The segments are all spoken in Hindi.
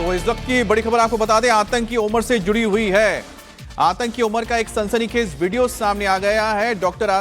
तो इस वक्त की बड़ी खबर आपको बता दें, आतंकी उमर से जुड़ी हुई है। आतंकी उमर का एक सनसनीखेज वीडियो सामने आ गया है। डॉक्टर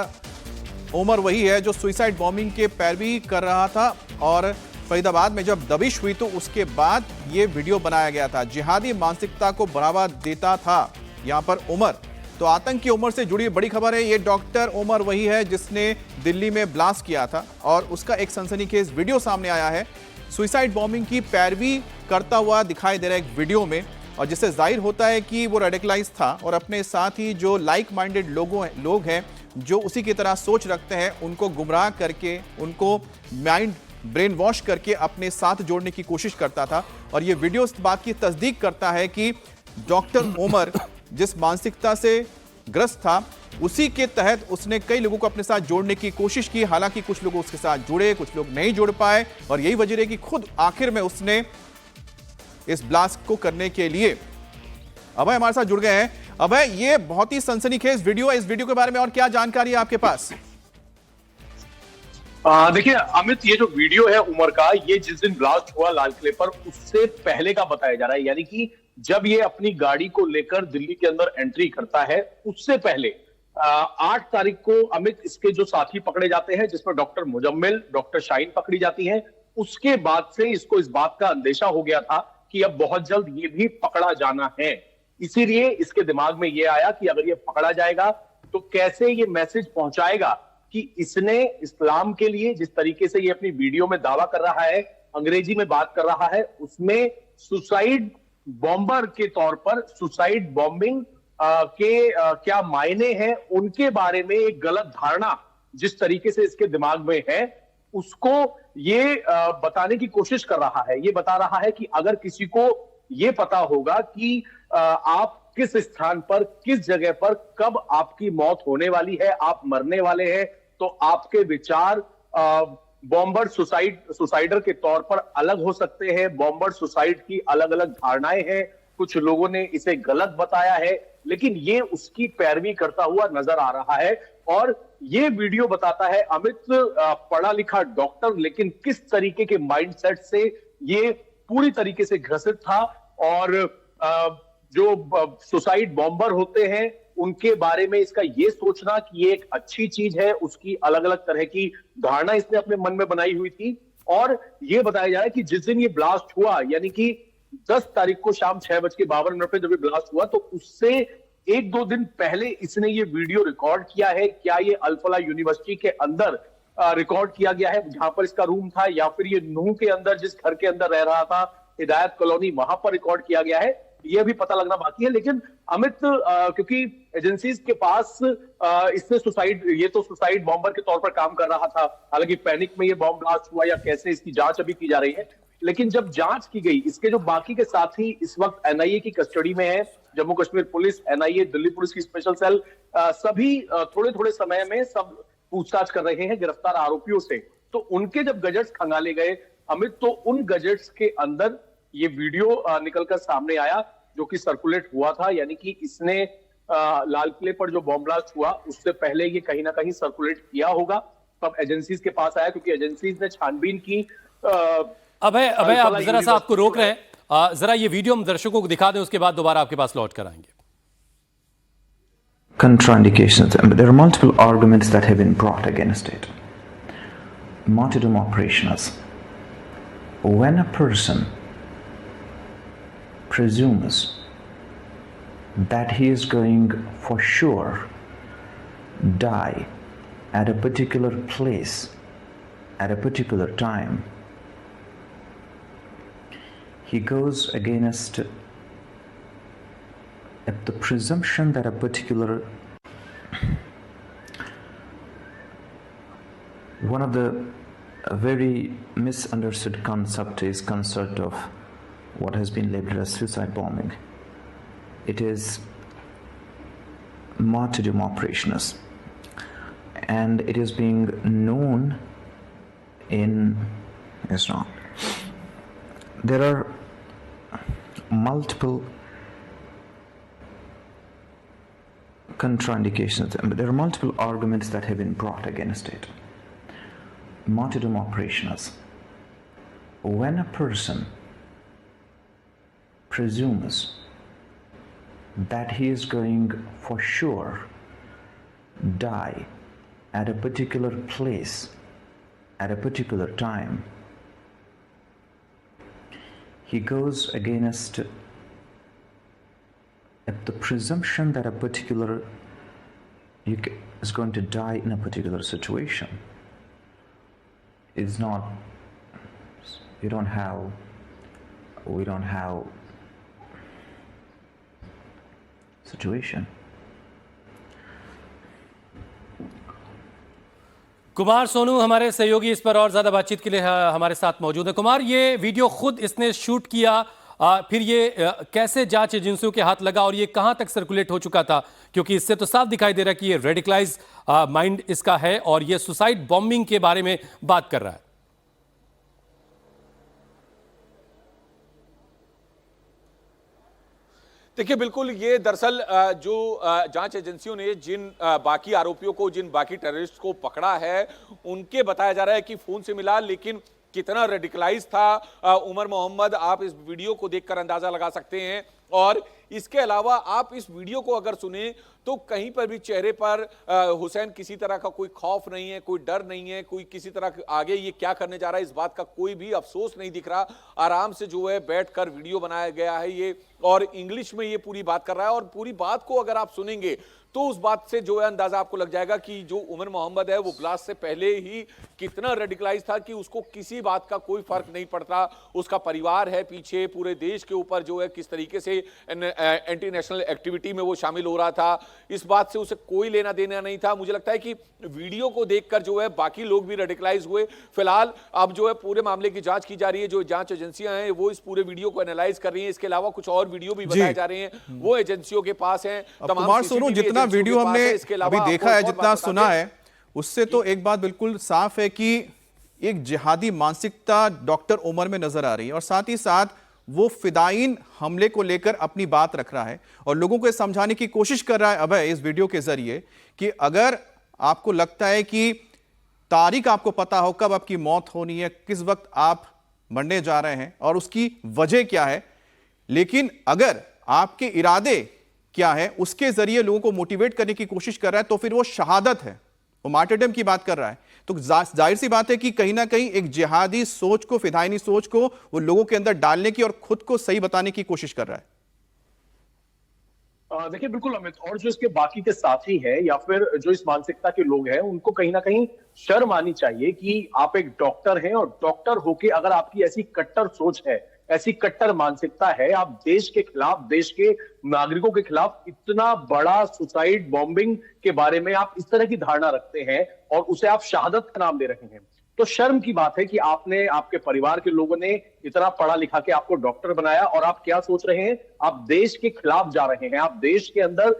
उमर वही है जो सुसाइड बॉम्बिंग के पैरवी कर रहा था और फरीदाबाद में जब दबिश हुई तो उसके बाद ये वीडियो बनाया गया था। जिहादी मानसिकता को बढ़ावा देता था यहां पर उमर। तो आतंकी उमर से जुड़ी बड़ी खबर है। ये डॉक्टर उमर वही है जिसने दिल्ली में ब्लास्ट किया था और उसका एक सनसनीखेज वीडियो सामने आया है। सुसाइड बॉम्बिंग की पैरवी करता हुआ दिखाई दे रहा है एक वीडियो में, और जिससे जाहिर होता है कि वो रेडिकलाइज था और अपने साथ ही जो लाइक माइंडेड लोग हैं जो उसी की तरह सोच रखते हैं, उनको गुमराह करके, उनको माइंड ब्रेन वॉश करके अपने साथ जोड़ने की कोशिश करता था। और ये वीडियो इस बात की तस्दीक करता है कि डॉक्टर उमर जिस मानसिकता से ग्रस्त था उसी के तहत उसने कई लोगों को अपने साथ जोड़ने की कोशिश की। हालांकि कुछ लोग उसके साथ जुड़े, कुछ लोग नहीं जुड़ पाए, और यही वजह है कि खुद आखिर में उसने इस ब्लास्ट को करने के लिए अभय हमारे साथ जुड़ गए हैं। अभय, ये बहुत ही सनसनीखेज वीडियो है, इस वीडियो के बारे में और क्या जानकारी है आपके पास? देखिए अमित, ये जो वीडियो है उमर का, ये जिस दिन ब्लास्ट हुआ लाल किले पर उससे पहले का बताया जा रहा है। यानी कि जब ये अपनी गाड़ी को लेकर दिल्ली के अंदर एंट्री करता है उससे पहले 8 तारीख को अमित इसके जो साथी पकड़े जाते हैं, जिसमें डॉक्टर मुजम्मिल, डॉक्टर शाहीन पकड़ी जाती हैं। उसके बाद से इसको इस बात का अंदेशा हो गया था कि अब बहुत जल्द ये भी पकड़ा जाना है। इसीलिए इसके दिमाग में ये आया कि अगर ये पकड़ा जाएगा तो कैसे ये मैसेज पहुंचाएगा कि इसने इस्लाम के लिए जिस तरीके से ये अपनी वीडियो में दावा कर रहा है, अंग्रेजी में बात कर रहा है, उसमें सुसाइड बॉम्बर के तौर पर सुसाइड बॉम्बिंग के क्या मायने हैं, उनके बारे में एक गलत धारणा जिस तरीके से इसके दिमाग में है, उसको ये बताने की कोशिश कर रहा है। ये बता रहा है कि अगर किसी को ये पता होगा कि आप किस स्थान पर, किस जगह पर, कब आपकी मौत होने वाली है, आप मरने वाले हैं, तो आपके विचार बॉम्बर सुसाइडर के तौर पर अलग हो सकते हैं। बॉम्बर सुसाइड की अलग अलग धारणाएं हैं, कुछ लोगों ने इसे गलत बताया है, लेकिन ये उसकी पैरवी करता हुआ नजर आ रहा है। और ये वीडियो बताता है अमित, पढ़ा लिखा डॉक्टर, लेकिन किस तरीके के माइंडसेट से ये पूरी तरीके से ग्रसित था। और जो सुसाइड बॉम्बर होते हैं उनके बारे में इसका ये सोचना कि ये एक अच्छी चीज है, उसकी अलग अलग तरह की धारणा इसने अपने मन में बनाई हुई थी। और ये बताया जा रहा है कि जिस दिन ये ब्लास्ट हुआ, यानी कि 10 तारीख को शाम 6:52 पे जब ये ब्लास्ट हुआ, तो उससे 1-2 दिन पहले इसने ये वीडियो रिकॉर्ड किया है। क्या ये अल-फलाह यूनिवर्सिटी के अंदर रिकॉर्ड किया गया है, जहां पर इसका रूम था, या फिर ये नूह के अंदर जिस घर के अंदर रह रहा था, हिदायत कॉलोनी, वहां पर रिकॉर्ड किया गया है, ये भी पता लगना बाकी है। लेकिन अमित, क्योंकि एजेंसीज के पास इसने ये तो सुसाइड बॉम्बर के तौर पर काम कर रहा था, हालांकि पैनिक में ये बॉम्ब ब्लास्ट हुआ या कैसे, इसकी जांच अभी की जा रही है। लेकिन जब जांच की गई, इसके जो बाकी के साथी इस वक्त एनआईए की कस्टडी में है, Jammu Kashmir police, NIA, Delhi police की स्पेशल सेल, सभी थोड़े थोड़े समय में सब पूछताछ कर रहे हैं गिरफ्तार आरोपियों से। तो उनके जब गजेट्स खंगाले गए अमित, तो उन गजेट्स के अंदर ये वीडियो निकलकर सामने आया जो कि सर्कुलेट हुआ था। यानी कि इसने लाल किले पर जो बॉम्ब ब्लास्ट हुआ उससे पहले ये कहीं ना कहीं सर्कुलेट किया होगा, तब एजेंसीज के पास आया, क्योंकि एजेंसीज ने छानबीन की। अभय आप जरा सा आपको रोक रहे हैं, जरा ये वीडियो हम दर्शकों को दिखा दें, उसके बाद दोबारा आपके पास लौट कर आएंगे। Contraindications. There are multiple arguments that have been brought against it. Martyrdom operations. When a person presumes that he is going for sure die at a particular place at a particular time, he goes against the presumption that a particular one of the very misunderstood concept is concept of what has been labeled as suicide bombing. It is martyrdom operations, and it is being known in Islam. There are multiple contraindications. There are multiple arguments that have been brought against it. Martyrdom operations. When a person presumes that he is going for sure die at a particular place at a particular time, he goes against the presumption that a particular is going to die in a particular situation. It's not, we don't have situation. Kumar Sonu हमारे सहयोगी इस पर और ज्यादा बातचीत के लिए हमारे साथ मौजूद है। कुमार, ये वीडियो खुद इसने शूट किया, फिर ये कैसे जांच एजेंसियों के हाथ लगा और ये कहां तक सर्कुलेट हो चुका था? क्योंकि इससे तो साफ दिखाई दे रहा है कि ये रेडिकलाइज माइंड इसका है और ये सुसाइड बॉम्बिंग के बारे में बात कर रहा है। देखिए, बिल्कुल ये दरअसल जो जांच एजेंसियों ने जिन बाकी आरोपियों को, जिन बाकी टेररिस्ट को पकड़ा है, उनके बताया जा रहा है कि फोन से मिला, लेकिन कितना रेडिकलाइज था उमर मोहम्मद, आप इस वीडियो को देखकर अंदाजा लगा सकते हैं। और इसके अलावा आप इस वीडियो को अगर सुने तो कहीं पर भी चेहरे पर हुसैन किसी तरह का कोई खौफ नहीं है, कोई डर नहीं है, कोई किसी तरह आगे ये क्या करने जा रहा है इस बात का कोई भी अफसोस नहीं दिख रहा। आराम से जो है बैठकर वीडियो बनाया गया है ये, और इंग्लिश में ये पूरी बात कर रहा है। और पूरी बात को अगर आप सुनेंगे तो उस बात से जो है अंदाजा आपको लग जाएगा कि जो उमर मोहम्मद है वो ब्लास्ट से पहले ही कितना रेडिकलाइज था कि उसको किसी बात का कोई फर्क नहीं पड़ता। उसका परिवार है पीछे, पूरे देश के ऊपर जो है किस तरीके से एंटी नेशनल एक्टिविटी में वो शामिल हो रहा था, इस बात से उसे कोई लेना देना नहीं था। मुझे लगता है कि वीडियो को देखकर जो है बाकी लोग भी रेडिकलाइज हुए। फिलहाल अब जो है पूरे मामले की जांच की जा रही है, जो जांच एजेंसियां हैं वो इस पूरे वीडियो को एनालाइज कर रही हैं। इसके अलावा कुछ और वीडियो भी बताए जा रहे हैं, वो एजेंसियों के पास हैं। कुमार सोनू, जितना वीडियो हमने अभी देखा है, जितना सुना है, उससे तो एक बात बिल्कुल साफ है कि एक जिहादी मानसिकता डॉक्टर उमर में नजर आ रही है और साथ ही साथ वो फिदाइन हमले को लेकर अपनी बात रख रहा है और लोगों को समझाने की कोशिश कर रहा है अभय इस वीडियो के जरिए कि अगर आपको लगता है कि तारीख आपको पता हो कब आपकी मौत होनी है, किस वक्त आप मरने जा रहे हैं और उसकी वजह क्या है, लेकिन अगर आपके इरादे क्या है उसके जरिए लोगों को मोटिवेट करने की कोशिश कर रहा है तो फिर वो शहादत है, वो मार्टरडम की बात कर रहा है। तो जाहिर सी बात है कि कहीं ना कहीं एक जिहादी सोच को, फिदायनी सोच को वो लोगों के अंदर डालने की और खुद को सही बताने की कोशिश कर रहा है। देखिए बिल्कुल अमित, और जो इसके बाकी के साथी हैं या फिर जो इस मानसिकता के लोग हैं उनको कहीं ना कहीं शर्म आनी चाहिए कि आप एक डॉक्टर हैं और डॉक्टर होके अगर आपकी ऐसी कट्टर सोच है, ऐसी कट्टर मानसिकता है, आप देश के खिलाफ, देश के नागरिकों के खिलाफ इतना बड़ा सुसाइड बॉम्बिंग के बारे में आप इस तरह की धारणा रखते हैं और उसे आप शहादत का नाम दे रहे हैं, तो शर्म की बात है कि आपने, आपके परिवार के लोगों ने इतना पढ़ा लिखा के आपको डॉक्टर बनाया और आप क्या सोच रहे हैं, आप देश के खिलाफ जा रहे हैं, आप देश के अंदर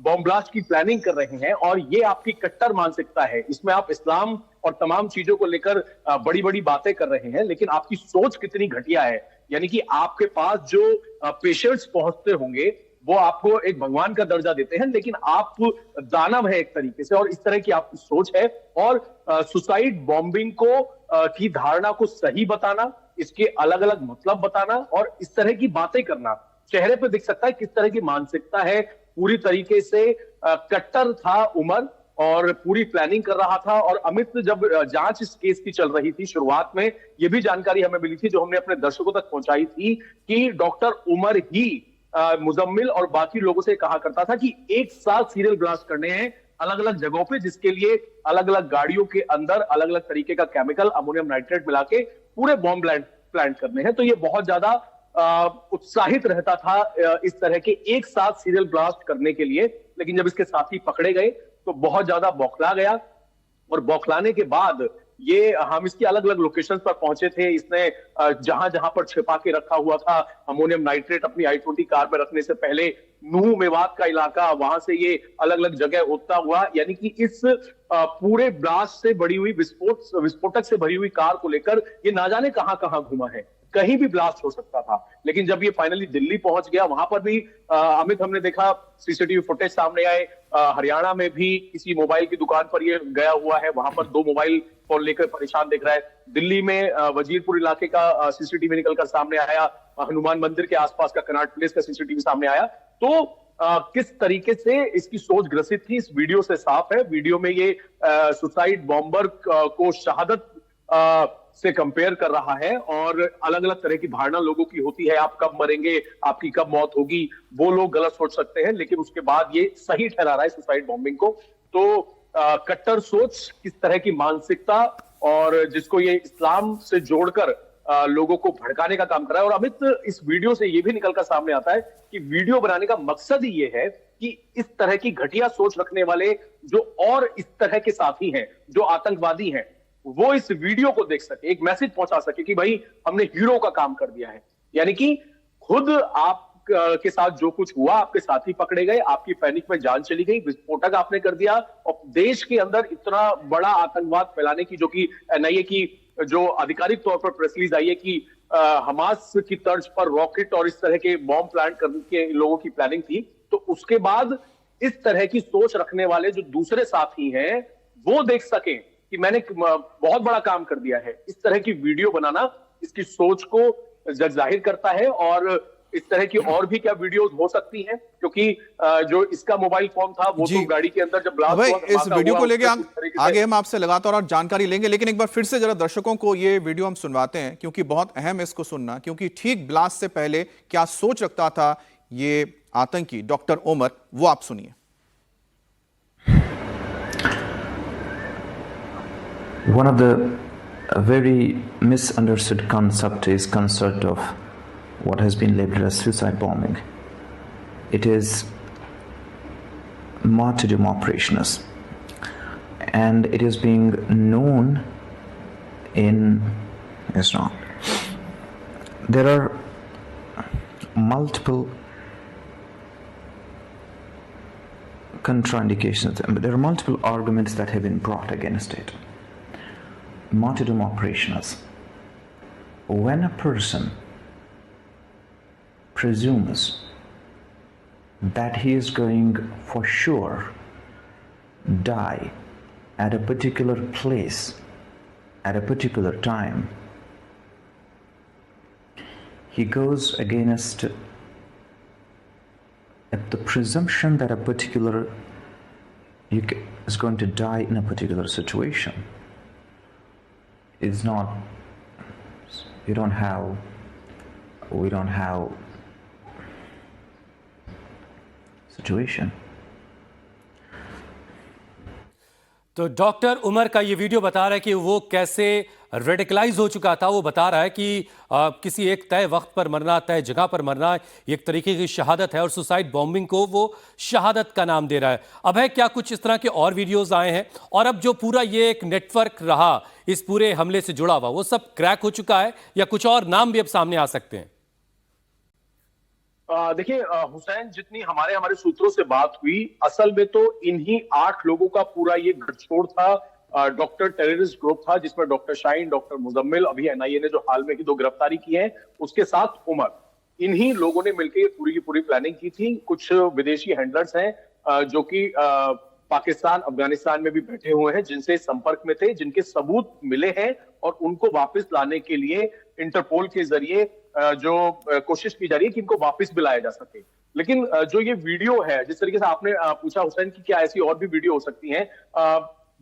बॉम्ब ब्लास्ट की प्लानिंग कर रहे हैं और ये आपकी कट्टर मानसिकता है। इसमें आप इस्लाम और तमाम चीजों को लेकर बड़ी बड़ी बातें कर रहे हैं, लेकिन आपकी सोच कितनी घटिया है। यानी कि आपके पास जो पेशेंट्स पहुंचते होंगे वो आपको एक भगवान का दर्जा देते हैं, लेकिन आप दानव है एक तरीके से, और इस तरह की आपकी सोच है। और सुसाइड बॉम्बिंग को की धारणा को सही बताना, इसके अलग अलग मतलब बताना और इस तरह की बातें करना, चेहरे पे दिख सकता है किस तरह की मानसिकता है। पूरी तरीके से कट्टर था उमर और पूरी प्लानिंग कर रहा था। और अमित, जब जांच इस केस की चल रही थी, शुरुआत में यह भी जानकारी हमें मिली थी जो हमने अपने दर्शकों तक पहुंचाई थी कि डॉक्टर उमर ही मुजम्मिल और बाकी लोगों से कहा करता था कि एक साथ सीरियल ब्लास्ट करने हैं अलग अलग जगहों पे, जिसके लिए अलग अलग गाड़ियों के अंदर अलग अलग तरीके का केमिकल, अमोनियम नाइट्रेट मिला के पूरे बॉम्ब प्लांट करने हैं। तो ये बहुत ज्यादा उत्साहित रहता था इस तरह के एक साथ सीरियल ब्लास्ट करने के लिए, लेकिन जब इसके साथी पकड़े गए तो बहुत ज्यादा बौखला गया और बौखलाने के बाद ये हम इसकी अलग अलग लोकेशंस पर पहुंचे थे। इसने जहां जहां पर छिपा के रखा हुआ था अमोनियम नाइट्रेट अपनी i20 कार में रखने से पहले, नूह मेवात का इलाका, वहां से ये अलग अलग जगह उठता हुआ, यानी कि इस पूरे ब्लास्ट से भरी हुई विस्फोटक से भरी हुई कार को लेकर ये ना जाने कहां कहां घुमा है। कहीं भी ब्लास्ट हो सकता था, लेकिन जब ये फाइनली दिल्ली पहुंच गया, वहां पर भी अमित हमने देखा सीसीटीवी फुटेज सामने आए। हरियाणा में भी किसी मोबाइल की दुकान पर ये गया हुआ है, वहां पर 2 मोबाइल फोन लेकर परेशान दिख रहा है। दिल्ली में वजीरपुर इलाके का सीसीटीवी निकलकर सामने आया, हनुमान मंदिर के आसपास का कनॉट प्लेस का सीसीटीवी सामने आया। तो किस तरीके से इसकी सोच ग्रसित थी इस वीडियो से साफ है। वीडियो में ये सुसाइड बॉम्बर को शहादत से कंपेयर कर रहा है और अलग अलग तरह की धारणा लोगों की होती है, आप कब मरेंगे, आपकी कब मौत होगी, वो लोग गलत सोच सकते हैं, लेकिन उसके बाद ये सही ठहरा रहा है सुसाइड बॉम्बिंग को। तो कट्टर सोच, किस तरह की मानसिकता, और जिसको ये इस्लाम से जोड़कर लोगों को भड़काने का काम कर रहा है। और अमित, इस वीडियो से ये भी निकलकर सामने आता है कि वीडियो बनाने का मकसद ही ये है कि इस तरह की घटिया सोच रखने वाले जो और इस तरह के साथी हैं, जो आतंकवादी हैं, वो इस वीडियो को देख सके, एक मैसेज पहुंचा सके कि भाई हमने हीरो का काम कर दिया है। यानी कि खुद आप के साथ जो कुछ हुआ, आपके साथी पकड़े गए, आपकी पैनिक में जान चली गई, विस्फोटक आपने कर दिया, और देश के अंदर इतना बड़ा आतंकवाद फैलाने की, जो कि एनआईए की जो आधिकारिक तौर पर प्रेस रिलीज आई है कि हमास की तर्ज पर रॉकेट और इस तरह के बॉम्ब प्लांट करने के लोगों की प्लानिंग थी। तो उसके बाद इस तरह की सोच रखने वाले जो दूसरे साथी हैं वो देख सकें कि मैंने बहुत बड़ा काम कर दिया है। इस तरह की वीडियो बनाना इसकी सोच को जाहिर करता है। और इस तरह की और भी क्या वीडियोस हो सकती हैं, क्योंकि जो इसका मोबाइल फोन था वो तो गाड़ी के अंदर जब ब्लास्ट भाई, हुआ, इस वीडियो को लेके हम आगे हम आपसे से लगातार और जानकारी लेंगे, लेकिन एक बार फिर से जरा दर्शकों को ये वीडियो हम सुनवाते हैं, क्योंकि बहुत अहम है इसको सुनना, क्योंकि ठीक ब्लास्ट से पहले क्या सोच रखता था ये आतंकी डॉक्टर ओमर, वो आप सुनिए। One of the very misunderstood concept is concept of what has been labeled as suicide bombing. It is martyrdom operations, and it is being known in Islam. There are multiple contraindications, there are multiple arguments that have been brought against it. Martyrdom operations. When a person presumes that he is going for sure die at a particular place at a particular time, he goes against the presumption that a particular is going to die in a particular situation. It's not, we don't have situation. तो डॉक्टर उमर का ये वीडियो बता रहा है कि वो कैसे रेडिकलाइज हो चुका था। वो बता रहा है कि किसी एक तय वक्त पर मरना, तय जगह पर मरना एक तरीके की शहादत है, और सुसाइड बॉम्बिंग को वो शहादत का नाम दे रहा है। अब है क्या कुछ इस तरह के और वीडियोस आए हैं, और अब जो पूरा ये एक नेटवर्क रहा इस पूरे हमले से जुड़ा हुआ, वो सब क्रैक हो चुका है, या कुछ और नाम भी अब सामने आ सकते हैं? देखिए हुसैन, जितनी हमारे सूत्रों से बात हुई, असल में तो इन्हीं 8 लोगों का पूरा ये गठजोड़ था। डॉक्टर टेररिस्ट ग्रुप था, जिसमें डॉक्टर शाहीन, डॉक्टर मुजम्मिल, अभी एनआईए ने जो हाल में ही 2 गिरफ्तारी की है, उसके साथ उमर, इन्हीं लोगों ने मिलकर ये पूरी की पूरी प्लानिंग की थी। कुछ विदेशी हैंडलर्स हैं जो कि पाकिस्तान, अफगानिस्तान में भी बैठे हुए हैं, जिनसे संपर्क में थे, जिनके सबूत मिले हैं, और उनको वापस लाने के लिए इंटरपोल के जरिए जो कोशिश की जा रही है कि इनको वापस भी लाया जा सके। लेकिन जो ये वीडियो है, जिस तरीके से आपने पूछा हुसैन कि क्या ऐसी और भी वीडियो हो सकती हैं,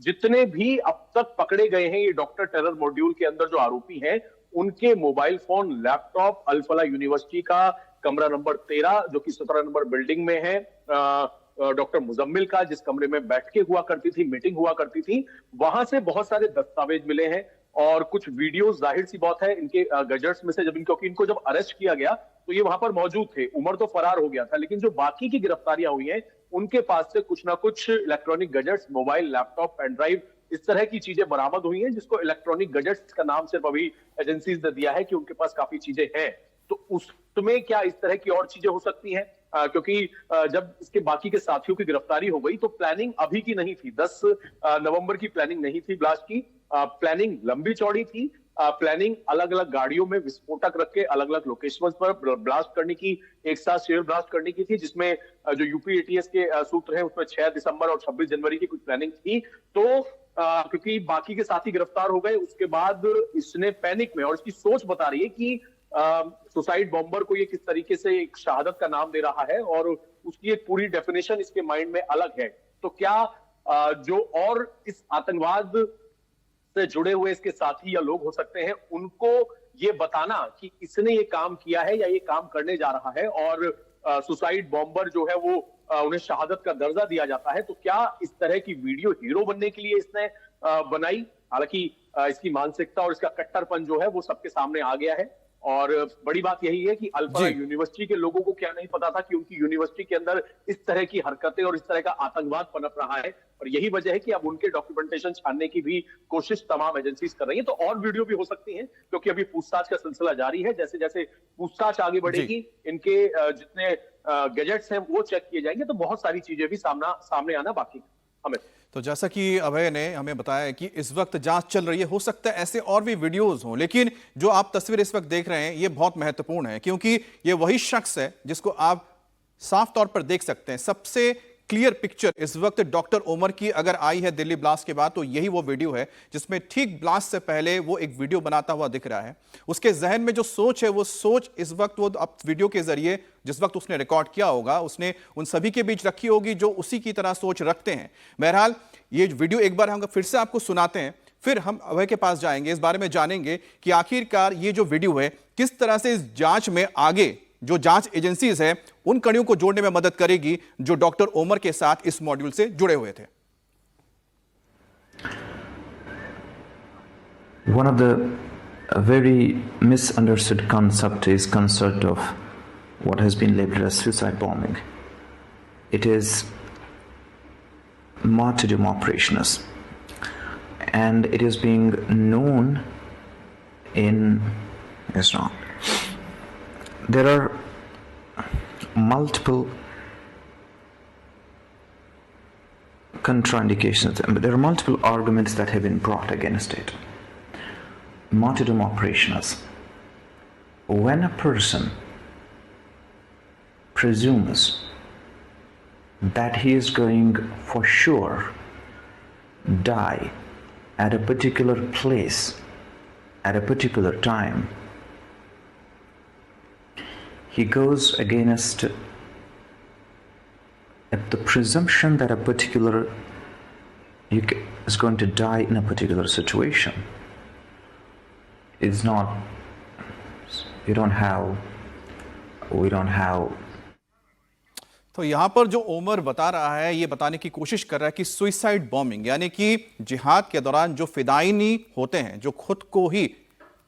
जितने भी अब तक पकड़े गए हैं ये डॉक्टर टेरर मॉड्यूल के अंदर जो आरोपी हैं, उनके mobile phone, laptop, Al Falah university का कमरा नंबर 13 जो कि 17 नंबर बिल्डिंग में है, डॉक्टर मुजम्मिल का जिस कमरे में बैठ के हुआ करती थी, मीटिंग हुआ करती थी, वहां से बहुत सारे दस्तावेज मिले हैं, और कुछ वीडियोस, जाहिर सी बात है, इनके गैजेट्स में से क्योंकि इनको जब अरेस्ट किया गया तो ये वहां पर मौजूद थे। उमर तो फरार हो गया था, लेकिन जो बाकी की गिरफ्तारियां हुई हैं, उनके पास से कुछ ना कुछ electronic gadgets, mobile, laptop, pen drive, इस तरह की चीजें बरामद हुई हैं, जिसको इलेक्ट्रॉनिक गैजेट्स का नाम सिर्फ अभी एजेंसीज ने दिया है कि उनके पास काफी चीजें हैं। तो उसमें क्या इस तरह की और चीजें हो सकती हैं? क्योंकि जब इसके बाकी के साथियों की गिरफ्तारी हो गई तो प्लानिंग अभी की नहीं थी, 10 नवंबर की प्लानिंग नहीं थी ब्लास्ट की। प्लानिंग लंबी चौड़ी थी, प्लानिंग अलग अलग गाड़ियों में विस्फोटक रख के अलग अलग लोकेशन पर ब्लास्ट करने की, एक साथ शेयर ब्लास्ट करने की थी, जिसमें जो यूपी एटीएस के सूत्र हैं उसमें 6 दिसंबर और 26 जनवरी की कुछ प्लानिंग थी। तो क्योंकि बाकी के साथी गिरफ्तार हो गए, उसके बाद इसने पैनिक में, और इसकी सोच बता रही है कि सुसाइड बॉम्बर को ये किस तरीके से एक शहादत का नाम दे रहा है और उसकी एक पूरी डेफिनेशन इसके माइंड में अलग है। तो क्या जो और इस आतंकवाद से जुड़े हुए इसके साथी या लोग हो सकते हैं, उनको ये बताना कि इसने ये काम किया है या ये काम करने जा रहा है और सुसाइड बॉम्बर जो है वो उन्हें शहादत का दर्जा दिया जाता है। तो क्या इस तरह की वीडियो हीरो बनने के लिए इसने बनाई? हालांकि इसकी मानसिकता और इसका कट्टरपन जो है वो सबके सामने आ गया है। और बड़ी बात यही है कि अल्फा यूनिवर्सिटी के लोगों को क्या नहीं पता था कि उनकी यूनिवर्सिटी के अंदर इस तरह की हरकतें और इस तरह का आतंकवाद पनप रहा है। और यही वजह है कि अब उनके डॉक्यूमेंटेशन छानने की भी कोशिश तमाम एजेंसीज कर रही हैं। तो और वीडियो भी हो सकती हैं क्योंकि अभी पूछताछ का सिलसिला जारी है। जैसे जैसे पूछताछ आगे बढ़ेगी, इनके जितने गैजेट्स हैं वो चेक किए जाएंगे, तो बहुत सारी चीजें भी सामने आना बाकी है। हमें तो जैसा कि अभय ने हमें बताया कि इस वक्त जांच चल रही है, हो सकता है ऐसे और भी वीडियोस हों, लेकिन जो आप तस्वीर इस वक्त देख रहे हैं ये बहुत महत्वपूर्ण है क्योंकि ये वही शख्स है जिसको आप साफ तौर पर देख सकते हैं। सबसे क्लियर पिक्चर इस वक्त डॉक्टर उमर की अगर आई है दिल्ली ब्लास्ट के बाद तो यही वो वीडियो है जिसमें ठीक ब्लास्ट से पहले वो एक वीडियो बनाता हुआ दिख रहा है। उसके जहन में जो सोच है वो सोच इस वक्त वो अब वीडियो के जरिए जिस वक्त उसने रिकॉर्ड किया होगा उसने उन सभी के बीच रखी होगी जो उसी की तरह सोच रखते हैं। बहरहाल ये वीडियो एक बार हम फिर से आपको सुनाते हैं, फिर हम अभय के पास जाएंगे, इस बारे में जानेंगे कि आखिरकार ये जो वीडियो है किस तरह से इस जांच में आगे जो जांच एजेंसीज है उन कड़ियों को जोड़ने में मदद करेगी जो डॉक्टर उमर के साथ इस मॉड्यूल से जुड़े हुए थे। One of the very misunderstood concept is concept of what has been labeled as suicide bombing. It is martyrdom operations, and it is being known in Islam. There are multiple contraindications, there are multiple arguments that have been brought against it. Martyrdom operations. When a person presumes that he is going for sure die at a particular place at a particular time, he goes against the presumption that a particular is going to die in a particular situation. It's not, we don't have तो यहां पर जो उमर बता रहा है ये बताने की कोशिश कर रहा है कि सुइसाइड बॉम्बिंग यानी कि जिहाद के दौरान जो फिदायनी होते हैं, जो खुद को ही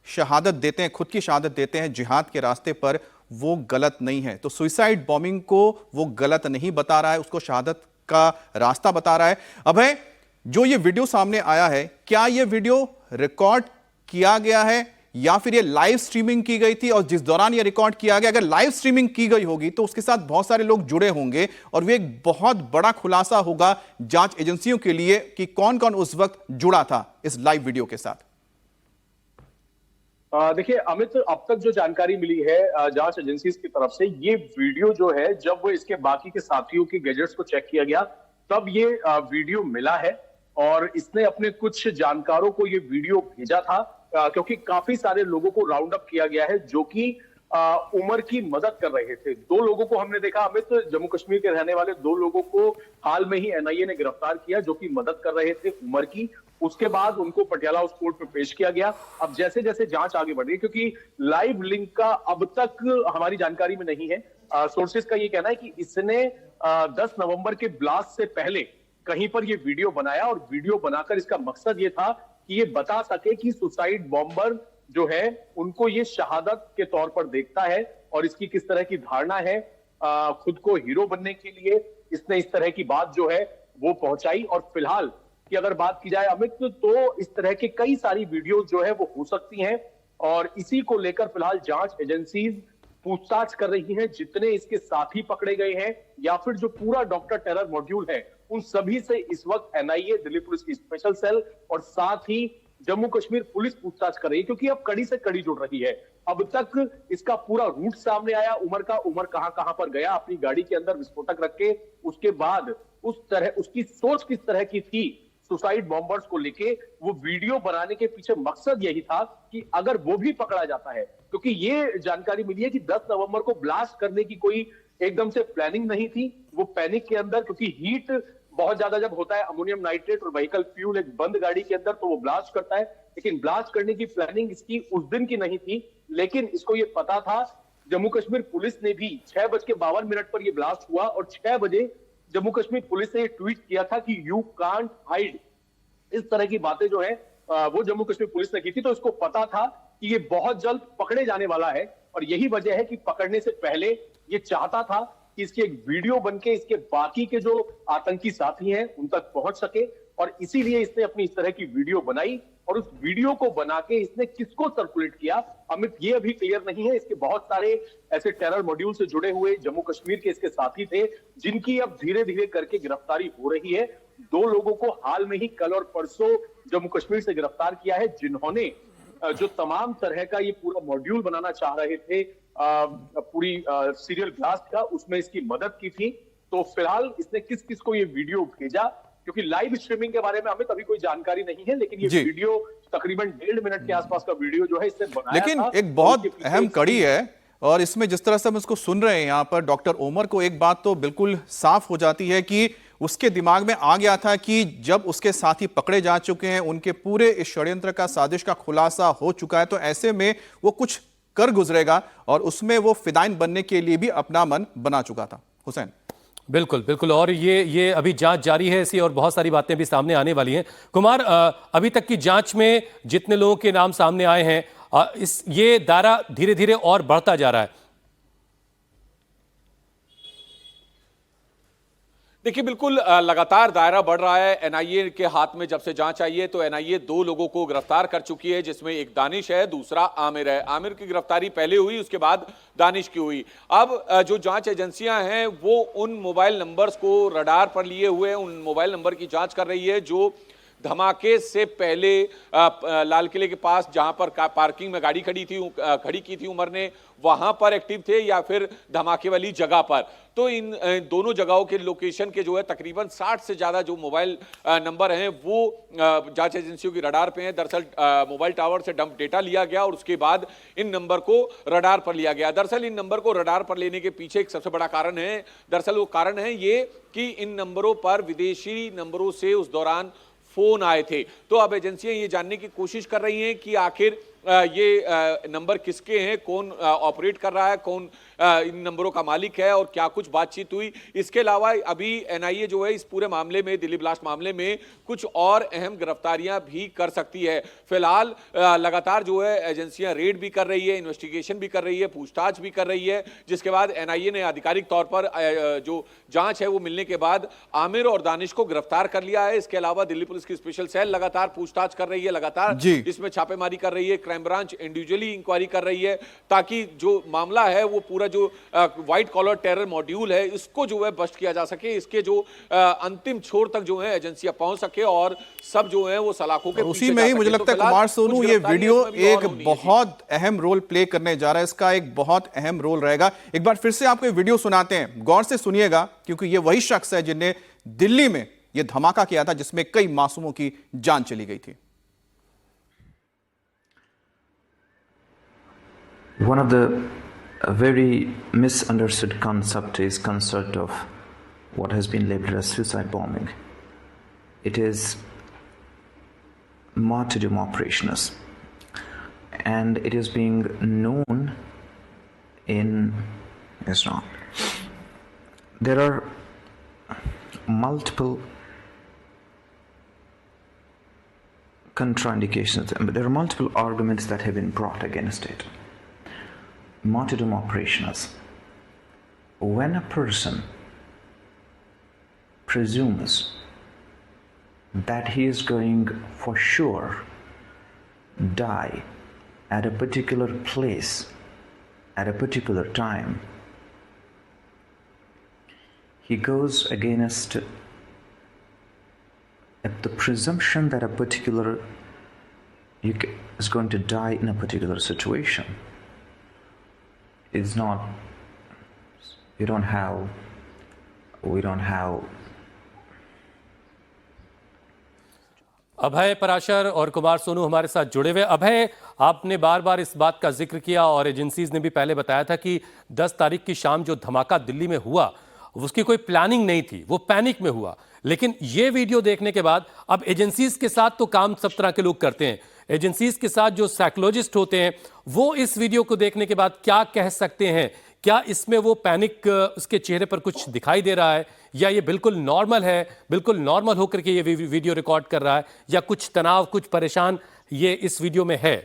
शहादत देते हैं, खुद की शहादत देते हैं जिहाद के रास्ते पर, वो गलत नहीं है। तो सुइसाइड बॉम्बिंग को वो गलत नहीं बता रहा है, उसको शहादत का रास्ता बता रहा है। अभय, जो ये वीडियो सामने आया है, क्या ये वीडियो रिकॉर्ड किया गया है या फिर ये लाइव स्ट्रीमिंग की गई थी? और जिस दौरान ये रिकॉर्ड किया गया, अगर लाइव स्ट्रीमिंग की गई होगी तो उसके साथ बहुत सारे लोग जुड़े होंगे और वो एक बहुत बड़ा खुलासा होगा जांच एजेंसियों के लिए कि कौन कौन उस वक्त जुड़ा था इस लाइव वीडियो के साथ। देखिए अमित, अब तक जो जानकारी मिली है जांच एजेंसीज की तरफ से, ये वीडियो जो है जब वो इसके बाकी के साथियों के गैजेट्स को चेक किया गया तब ये वीडियो मिला है और इसने अपने कुछ जानकारों को ये वीडियो भेजा था क्योंकि काफी सारे लोगों को राउंड अप किया गया है जो कि उमर की मदद कर रहे थे। 2 लोगों को हमने देखा अमित, जम्मू कश्मीर के रहने वाले 2 लोगों को हाल में ही एनआईए ने गिरफ्तार किया जो कि मदद कर रहे थे उमर की। उसके बाद उनको पटियाला हाउस कोर्ट में पेश किया गया। अब जैसे जैसे जांच आगे बढ़ रही है, क्योंकि लाइव लिंक का अब तक हमारी जानकारी में नहीं है, सोर्सेज का ये कहना है कि इसने 10 नवंबर के ब्लास्ट से पहले कहीं पर ये वीडियो बनाया और वीडियो बनाकर इसका मकसद ये था कि ये बता सके कि सुसाइड बॉम्बर जो है उनको ये शहादत के तौर पर देखता है और इसकी किस तरह की धारणा है। खुद को हीरो बनने के लिए इसने इस तरह की बात जो है वो पहुंचाई। और फिलहाल की अगर बात की जाए अमित, तो इस तरह के कई सारी वीडियो जो है वो हो सकती हैं और इसी को लेकर फिलहाल जांच एजेंसीज पूछताछ कर रही हैं। जितने इसके साथी पकड़े गए हैं या फिर जो पूरा डॉक्टर टेरर मॉड्यूल है, उन सभी से इस वक्त एनआईए, दिल्ली पुलिस की स्पेशल सेल और साथ ही जम्मू कश्मीर पुलिस पूछताछ कर रही है क्योंकि अब कड़ी से कड़ी जुड़ रही है। अब तक इसका पूरा रूट सामने आया उमर का, उमर कहां पर गया अपनी गाड़ी के अंदर विस्फोटक रख के, उसके बाद उस तरह उसकी सोच किस तरह की थी सुसाइड बॉम्बर्स को लेके वो वीडियो बनाने के पीछे मकसद यही था कि अगर वो भी पकड़ा जाता है, क्योंकि ये जानकारी मिली है कि 10 नवंबर को ब्लास्ट करने की कोई एकदम से प्लानिंग नहीं थी। वो पैनिक के अंदर, क्योंकि हीट बहुत ज्यादा जब होता है अमोनियम नाइट्रेट और व्हीकल फ्यूल एक बंद गाड़ी के अंदर, तो वो ब्लास्ट करता है। लेकिन ब्लास्ट करने की प्लानिंग इसकी उस दिन की नहीं थी, लेकिन इसको ये पता था। जम्मू कश्मीर पुलिस ने भी 6:52 पर यह ब्लास्ट हुआ और 6 बजे जम्मू कश्मीर पुलिस ने ट्वीट किया था कि यू कांट हाइड। इस तरह की बातें जो है वो जम्मू कश्मीर पुलिस ने की थी। तो इसको पता था कि ये बहुत जल्द पकड़े जाने वाला है और यही वजह है कि पकड़ने से पहले ये चाहता था कि इसकी एक वीडियो बनके इसके बाकी के जो आतंकी साथी हैं उन तक पहुंच सके, और इसीलिए इसने अपनी इस तरह की वीडियो बनाई। और उस वीडियो को बना के इसने किसको सर्कुलेट किया, अमित, ये अभी क्लियर नहीं है। इसके बहुत सारे ऐसे टेरर मॉड्यूल से जुड़े हुए जम्मू कश्मीर के इसके साथी थे, जिनकी अब धीरे धीरे करके गिरफ्तारी हो रही है। 2 लोगों को हाल में ही कल और परसों जम्मू कश्मीर से गिरफ्तार किया है, जिन्होंने जो तमाम तरह का ये पूरा मॉड्यूल बनाना चाह रहे थे पूरी सीरियल ब्लास्ट का, उसमें इसकी मदद की थी। तो फिलहाल इसने किस किस को ये वीडियो भेजा, क्योंकि लाइव स्ट्रीमिंग के बारे में हमें अभी कोई जानकारी नहीं है, लेकिन ये वीडियो तकरीबन 1.5 मिनट के आसपास का वीडियो जो है इसने बनाया लेकिन था। एक बहुत अहम कड़ी है, और इसमें जिस तरह से हम इसको सुन रहे हैं यहाँ पर डॉक्टर ओमर को, एक बात तो बिल्कुल साफ हो जाती है कि उसके दिमाग में आ गया था कि जब उसके साथी पकड़े जा चुके हैं, उनके पूरे इस षड्यंत्र का, साजिश का खुलासा हो चुका है, तो ऐसे में वो कुछ कर गुजरेगा और उसमें वो फिदाइन बनने के लिए भी अपना मन बना चुका था। हुसैन, बिल्कुल बिल्कुल, और ये अभी जांच जारी है ऐसी, और बहुत सारी बातें भी सामने आने वाली हैं। कुमार, अभी तक की जांच में जितने लोगों के नाम सामने आए हैं, ये दायरा धीरे धीरे और बढ़ता जा रहा है। देखिए, बिल्कुल लगातार दायरा बढ़ रहा है। एनआईए के हाथ में जब से जांच आई है तो एनआईए 2 लोगों को गिरफ्तार कर चुकी है, जिसमें एक दानिश है, दूसरा आमिर है। आमिर की गिरफ्तारी पहले हुई, उसके बाद दानिश की हुई। अब जो जांच एजेंसियां हैं वो उन मोबाइल नंबर्स को रडार पर लिए हुए उन मोबाइल नंबर की जांच कर रही है जो धमाके से पहले लाल किले के पास जहां पर पार्किंग में गाड़ी खड़ी की थी उमर ने, वहां पर एक्टिव थे या फिर धमाके वाली जगह पर। तो इन दोनों जगहों के लोकेशन के जो है तकरीबन 60 से ज्यादा जो मोबाइल नंबर हैं वो जांच एजेंसियों की रडार पे हैं। दरअसल मोबाइल टावर से डंप डेटा लिया गया और उसके बाद इन नंबर को रडार पर लिया गया। दरअसल इन नंबर को रडार पर लेने के पीछे एक सबसे बड़ा कारण है, दरअसल वो कारण है ये कि इन नंबरों पर विदेशी नंबरों से उस दौरान फोन आए थे। तो अब एजेंसियां ये जानने की कोशिश कर रही हैं कि आखिर ये नंबर किसके हैं, कौन ऑपरेट कर रहा है, कौन इन नंबरों का मालिक है और क्या कुछ बातचीत हुई। इसके अलावा अभी एनआईए जो है इस पूरे मामले में, दिल्ली ब्लास्ट मामले में कुछ और अहम गिरफ्तारियां भी कर सकती है। फिलहाल लगातार जो है एजेंसियां रेड भी कर रही है, इन्वेस्टिगेशन भी कर रही है, पूछताछ भी कर रही है, जिसके बाद एनआईए ने आधिकारिक तौर पर जो जांच है वो मिलने के बाद आमिर और दानिश को गिरफ्तार कर लिया है। इसके अलावा दिल्ली पुलिस की स्पेशल सेल लगातार पूछताछ कर रही है, लगातार इसमें छापेमारी कर रही है, क्राइम ब्रांच इंडिविजुअली इंक्वायरी कर रही है, ताकि जो मामला है वो पूरा जो व्हाइट कॉलर टेरर मॉड्यूल है इसको जो है बस्ट किया जा सके, इसके जो अंतिम छोर तक जो है एजेंसियां पहुंच सके और सब जो है वो सलाखों के उसी में ही मुझे लगता है कुमार सोनू, ये वीडियो एक बहुत अहम रोल प्ले करने जा रहा है, इसका एक बहुत अहम रोल रहेगा। एक बार फिर से आपको ये वीडियो सुनाते हैं, गौर से सुनिएगा, क्योंकि ये वही शख्स है जिन्हें दिल्ली में ये धमाका किया था जिसमें कई मासूमों की जान चली गई थी। One of the very misunderstood concept of what has been labeled as suicide bombing. It is martyrdom operations, and it is being known in Islam. There are multiple contraindications, but there are multiple arguments that have been brought against it. Martyrdom operations. When a person presumes that he is going for sure die at a particular place at a particular time, he goes against the presumption that a particular is going to die in a particular situation. It's not, we don't have अभय पराशर और कुमार सोनू हमारे साथ जुड़े हुए। अभय, आपने बार बार इस बात का जिक्र किया और एजेंसीज ने भी पहले बताया था कि 10 तारीख की शाम जो धमाका दिल्ली में हुआ उसकी कोई प्लानिंग नहीं थी, वो पैनिक में हुआ। लेकिन ये वीडियो देखने के बाद अब एजेंसीज के साथ तो काम सब तरह के लोग करते हैं, एजेंसीज के साथ जो साइकोलॉजिस्ट होते हैं वो इस वीडियो को देखने के बाद क्या कह सकते हैं? क्या इसमें वो पैनिक उसके चेहरे पर कुछ दिखाई दे रहा है, या ये बिल्कुल नॉर्मल है, बिल्कुल नॉर्मल होकर के ये वीडियो रिकॉर्ड कर रहा है, या कुछ तनाव, कुछ परेशान ये इस वीडियो में है?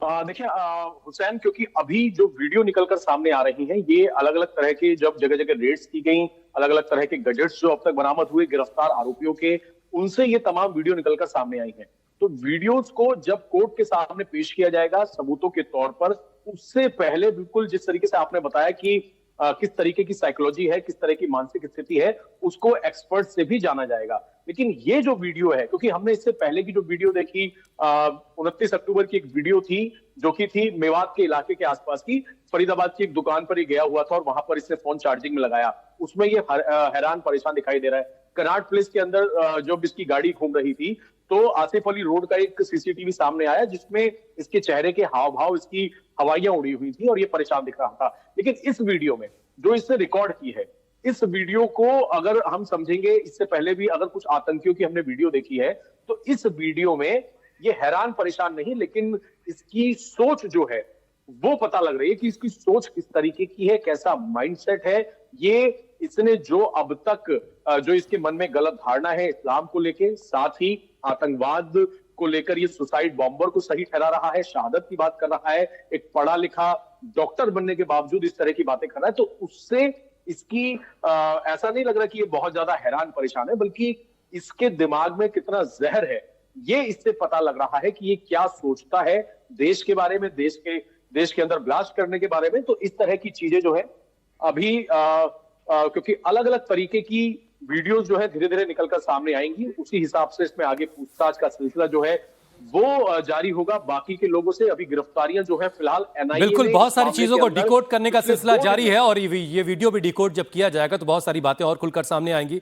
देखिए हुसैन, क्योंकि अभी जो वीडियो निकलकर सामने आ रही हैं, ये अलग अलग तरह के जब जगह जगह रेड्स की गई, अलग अलग तरह के गैजेट्स जो अब तक बरामद हुए गिरफ्तार आरोपियों के, उनसे ये तमाम वीडियो निकलकर सामने आई हैं। तो वीडियोस को जब कोर्ट के सामने पेश किया जाएगा सबूतों के तौर पर, उससे पहले बिल्कुल जिस तरीके से आपने बताया कि किस तरीके की साइकोलॉजी है, किस तरह की मानसिक स्थिति है, उसको एक्सपर्ट से भी जाना जाएगा। लेकिन ये जो वीडियो है, क्योंकि हमने इससे पहले की जो वीडियो देखी 29 अक्टूबर की एक वीडियो थी जो कि थी मेवात के इलाके के आसपास की, फरीदाबाद की एक दुकान पर ये गया हुआ था और वहां पर इसने फोन चार्जिंग में लगाया। उसमें ये हैरान परेशान दिखाई दे रहा है। कनाट प्लेस के अंदर जब इसकी गाड़ी घूम रही थी तो आसिफ अली रोड का एक सीसीटीवी सामने आया जिसमें इसके चेहरे के हाव भाव, इसकी हवाइयां उड़ी हुई थी और ये परेशान दिख रहा था। लेकिन इस वीडियो में जो इसने रिकॉर्ड की है, इस वीडियो को अगर हम समझेंगे, इससे पहले भी अगर कुछ आतंकियों की हमने वीडियो देखी है, तो इस वीडियो में ये हैरान परेशान नहीं, लेकिन इसकी सोच जो है वो पता लग रही है कि इसकी सोच किस तरीके की है, कैसा माइंडसेट है। ये इसने जो अब तक जो इसके मन में गलत धारणा है इस्लाम को लेके, साथ ही आतंकवाद को लेकर, ये सुसाइड बॉम्बर को सही ठहरा रहा है, शहादत की बात कर रहा है, एक पढ़ा लिखा डॉक्टर बनने के बावजूद इस तरह की बातें कर रहा है, तो उससे इसकी ऐसा नहीं लग रहा कि ये बहुत ज्यादा हैरान परेशान है, बल्कि इसके दिमाग में कितना जहर है ये इससे पता लग रहा है कि ये क्या सोचता है देश के बारे में, देश के अंदर ब्लास्ट करने के बारे में। तो इस तरह की चीजें जो है अभी क्योंकि अलग अलग तरीके की वीडियोस जो है धीरे धीरे निकलकर सामने आएंगी, उसी हिसाब से इसमें आगे पूछताछ का सिलसिला जो है वो जारी होगा। बाकी के लोगों से अभी गिरफ्तारियां जो है फिलहाल एनआईए बिल्कुल, बहुत सारी चीजों को डिकोड करने का सिलसिला जारी है और ये वीडियो भी डिकोड जब किया जाएगा तो बहुत सारी बातें और खुलकर सामने आएंगी।